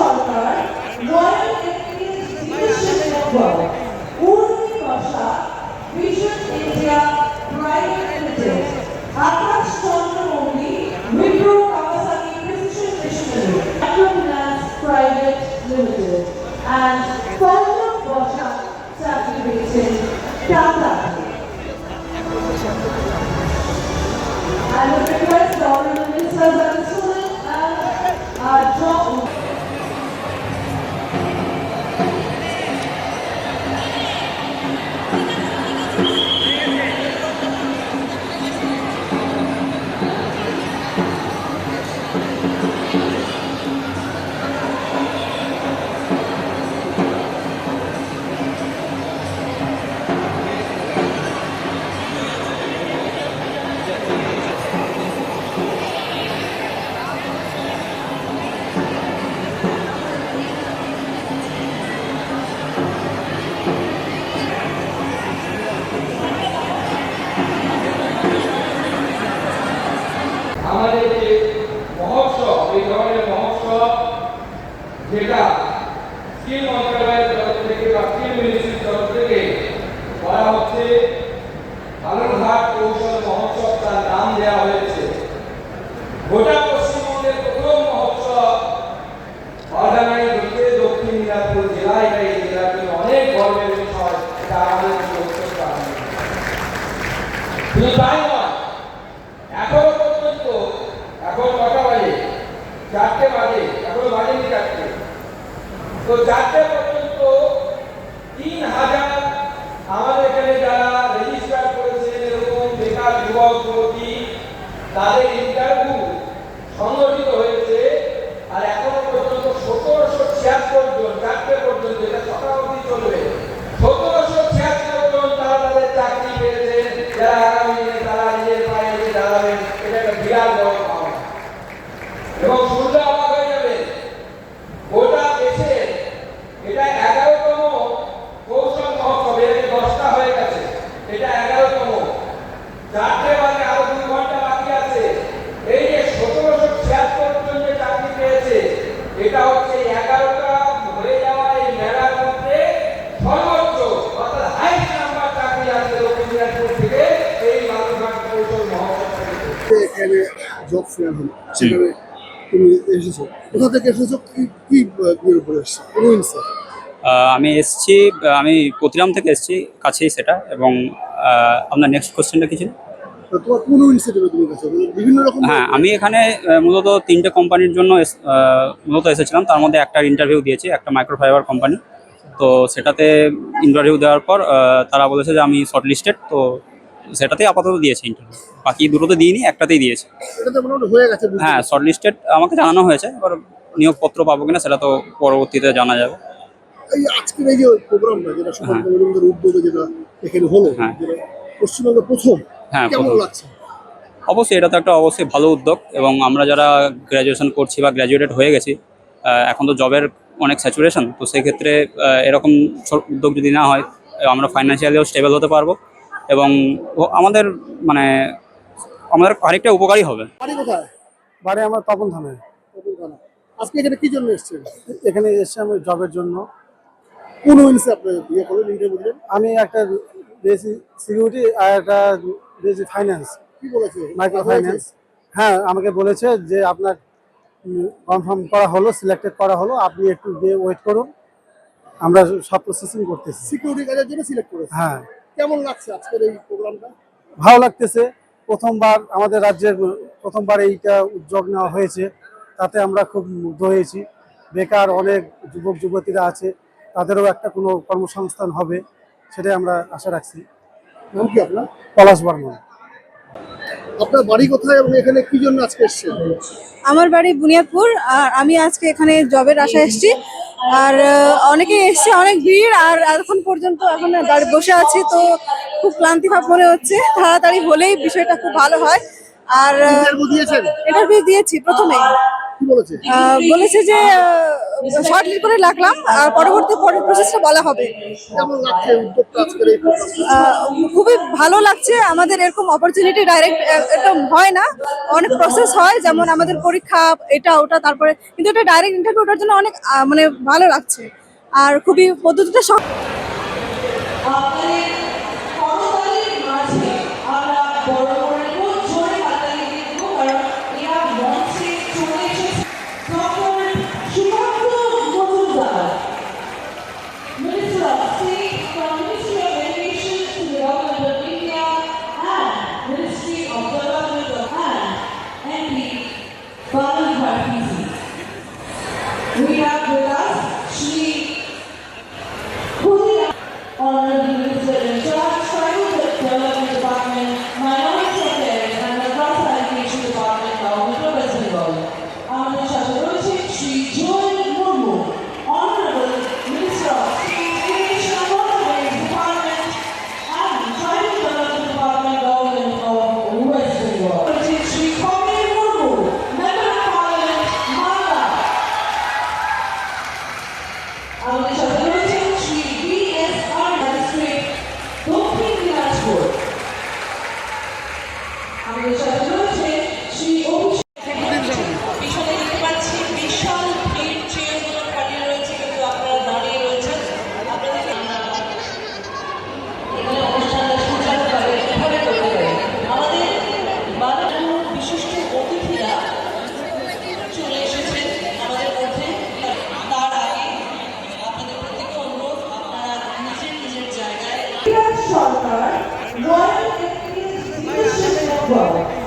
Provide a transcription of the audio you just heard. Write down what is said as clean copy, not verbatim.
Sarkar Royal Enfield dealership network Urmi Bhasha vision India private limited Akash Chandra Mouli Wipro Kawasaki precision machinery finance private limited and Pallab Basak চাকরি পেয়েছেন Tata. I would request the Honorable Ministers and students and job. আমাদের যে মহোৎসব, এই ধরনের মহোৎসব যেটা skill মন্ত্রণালয়ের তরফ থেকে বা স্কিল মিনিস্ট্রির তরফ থেকে করা হচ্ছে, বালুরঘাট কৌশল মহোৎসব তার নাম দেওয়া হয়েছে। গোটা পশ্চিমবঙ্গের প্রথম মহোৎসব অর্গানাইজ হচ্ছে দক্ষিণ দিনাজপুর জেলায়। এই জেলার জন্য অনেক গর্বের বিষয়, এটা আমাদের অত্যন্ত আনন্দ। শুধু তাই নয়, এখনো পর্যন্ত, এখন কটা বাজে? 4টে বাজে, এখনো বাজেনি 4টে। তো 4টে পর্যন্ত 3000 আমাদের এখানে যারা রেজিস্টার করেছেন এরকম বেকার যুবক যুবতী, তাদের ইন্টারভিউ সংগঠিত হয়েছে। আর এখনো পর্যন্ত 1776 জন, 4টে পর্যন্ত, এটা সকাল অবধি চলবে, 1776 জন তারা তাদের চাকরি পেয়েছেন। যারা আগামী দিনে তারা নিজের পায়ে এসে দাঁড়াবেন, এটা একটা বিরাট বড় পাওয়া। এবং শুনলে অবাক হয়ে যাবে, গোটা দেশে এটা 11তম কৌশল মহোৎসব। এর 10টা হয়ে গেছে, এটা 11তম। 4টে বাজে, আরো 2 ঘন্টা বাকি আছে। এই যে 1776 জন যে চাকরি পেয়েছে, এটা হচ্ছে 11টা হয়ে যাওয়া এই মেলার মধ্যে সর্বোচ্চ, অর্থাৎ হাইস্ট নাম্বার চাকরি আছে দক্ষিণ দিনাজপুর থেকে এই বালুরঘাট কৌশল মহোৎসব থেকে। এখানে জব ফেয়ার হলো, সেখানে তুমি এসেছো, কোথা থেকে এসেছো, কি কি বিয়ের উপরে এসেছো, কোনো ইনসার? আমি এসেছি, আমি প্রতিরাম থেকে এসেছি, কাছেই সেটা। এবং আপনার নেক্সট কোশ্চেনটা কি ছিল? তোমার কোনো ইনস্টিটিউটে তুমি গেছো, বিভিন্ন রকম। হ্যাঁ, আমি এখানে মূলত 3টে কোম্পানির জন্য মূলত এসেছিলাম। তার মধ্যে একটা ইন্টারভিউ দিয়েছি, একটা মাইক্রোফাইবার কোম্পানি। তো সেটাতে ইন্টারভিউ দেওয়ার পর তারা বলেছে যে আমি শর্টলিস্টেড, তো সেটাতেই আপাতত দিয়েছি ইন্টারভিউ। বাকি দুটোতে দিইনি, একটাতেই দিয়েছি। এটাতে মোটামুটি হয়ে গেছে। হ্যাঁ, শর্টলিস্টেড আমাকে জানানো হয়েছে, এবার নিয়োগপত্র পাবো কিনা সেটা তো পরবর্তীতে জানা যাবে। এই আজকের এই যে প্রোগ্রামটা, যেটা সুভাষ গভর্নমেন্টের উদ্যোগে যেটা এখানে হলো, হ্যাঁ। যেটা পশ্চিমবঙ্গের প্রথম, হ্যাঁ, কেমন প্রথম। লাগছে? অবশ্যই এটা তো একটা অবশ্যই ভালো উদ্যোগ। এবং আমরা যারা গ্র্যাজুয়েশন করছি বা গ্র্যাজুয়েটেড হয়ে গেছি, এখন তো জবের অনেক স্যাচুরেশন, তো সেক্ষেত্রে এরকম উদ্যোগ যদি না হয়, আমরা ফাইন্যান্সিয়ালিও স্টেবল হতে পারবো এবং আমাদের মানে আমাদের আরেকটা উপকারী হবে। বাড়ি কোথায়? বাড়ি আমার তপন থানায়। তপন থানা। আজকে এখানে কি জন্য এসেছেন? এখানে এসে আমি জবের জন্য। কোন ইনসে আপনি বিয়ে করলেন, ইন্টারভিউ দিলেন? আমি একটা দিয়েছি সিকিউরিটি আর একটা দিয়েছি ফাইন্যান্স, কি বলেছে? Micro finance. হ্যাঁ, আমাকে বলেছে যে আপনার কনফার্ম করা হলো, সিলেক্টেড করা হলো, আপনি একটু গিয়ে ওয়েট করুন, আমরা সব প্রসেসিং করতেছি। সিকিউরিটি কাজের জন্য সিলেক্ট করেছে। হ্যাঁ, কেমন লাগছে আজকের এই প্রোগ্রামটা? ভালো লাগতেছে। প্রথমবার আমাদের রাজ্যের প্রথমবার এইটা উদ্যোগ নেওয়া হয়েছে, তাতে আমরা খুব মুগ্ধ হয়েছি। বেকার অনেক যুবক যুবতীরা আছে, তাদেরও একটা কোনো কর্মসংস্থান হবে, সেটাই আমরা আশা রাখছি। নাম কি আপনার? পলাশ বর্মন। আপনার বাড়ি কোথায় এবং এখানে কি জন্য আজকে এসেছেন? আমার বাড়ি বুনিয়াদপুর, আর আমি আজকে এখানে জবের আশায় এসেছি। আর অনেকে এসছে, অনেক ভিড়, আর এখন পর্যন্ত এখন বসে আছি, তো খুব ক্লান্তি ভাব মনে হচ্ছে। তাড়াতাড়ি হলেই বিষয়টা খুব ভালো হয়। আর ইন্টারভিউ দিয়েছেন? ইন্টারভিউ দিয়েছি প্রথমে, কি বলেছে? বলেছে যে শর্ট লিস্ট করে রাখলাম আর পরবর্তী প্রসেসটা বলা হবে। কেমন লাগছে উদ্যোগটা আজকের এই প্রোগ্রামটা? খুবই ভালো লাগছে। আমাদের এরকম অপরচুনিটি ডাইরেক্ট এটা হয় না, অনেক প্রসেস হয়, যেমন আমাদের পরীক্ষা এটা ওটা, তারপরে কিন্তু এটা ডাইরেক্ট ইন্টারভিউ, ওটার জন্য অনেক মানে ভালো লাগছে আর খুবই পদ্ধতিটা আমাদের করতালির মাঝে আমরা বড় করে খুব জোরে হাততালি দিয়ে দেবো, কারণ এরা মঞ্চে চলে এসেছে। Doctor Sukanta Majumdar, Minister of State from Ministry of Education to the Government of India and Ministry of Development of MP Balal Bharti. We have with us Shri Honorable Minister in charge, Tribal Development Department, Minority Affairs and the Cross Education Department, Government of West Bengal. আমাদের সাথে রয়েছে Shri Joel Murmu, Honorable Minister of State, Education and Waterways Department and Tribal Development Department, Government of West Bengal. রয়েছে শ্রী কমল Murmu, Member of Parliament, Malda. আমাদের সাথে রয়েছে Shri BSR magistrate, দক্ষিণ দিনাজপুর। আমাদের সাথে রয়েছে শ্রী অভিষেক। পিছনে দেখতে পাচ্ছি বিশাল ভিড়, চেয়ারগুলো খালি রয়েছে, কিন্তু আপনারা দাঁড়িয়ে রয়েছেন। আপনাদের এখানে অনুষ্ঠানটা সুচারুভাবে কিভাবে করতে পারে, আমাদের বাংলার বিশিষ্ট অতিথিরা চলে এসেছেন আমাদের মধ্যে। তার আগে আপনাদের প্রত্যেককে অনুরোধ, আপনারা নিজের নিজের জায়গায় সরকার রয়্যাল এনফিল্ড ডিভিশন নেটওয়ার্ক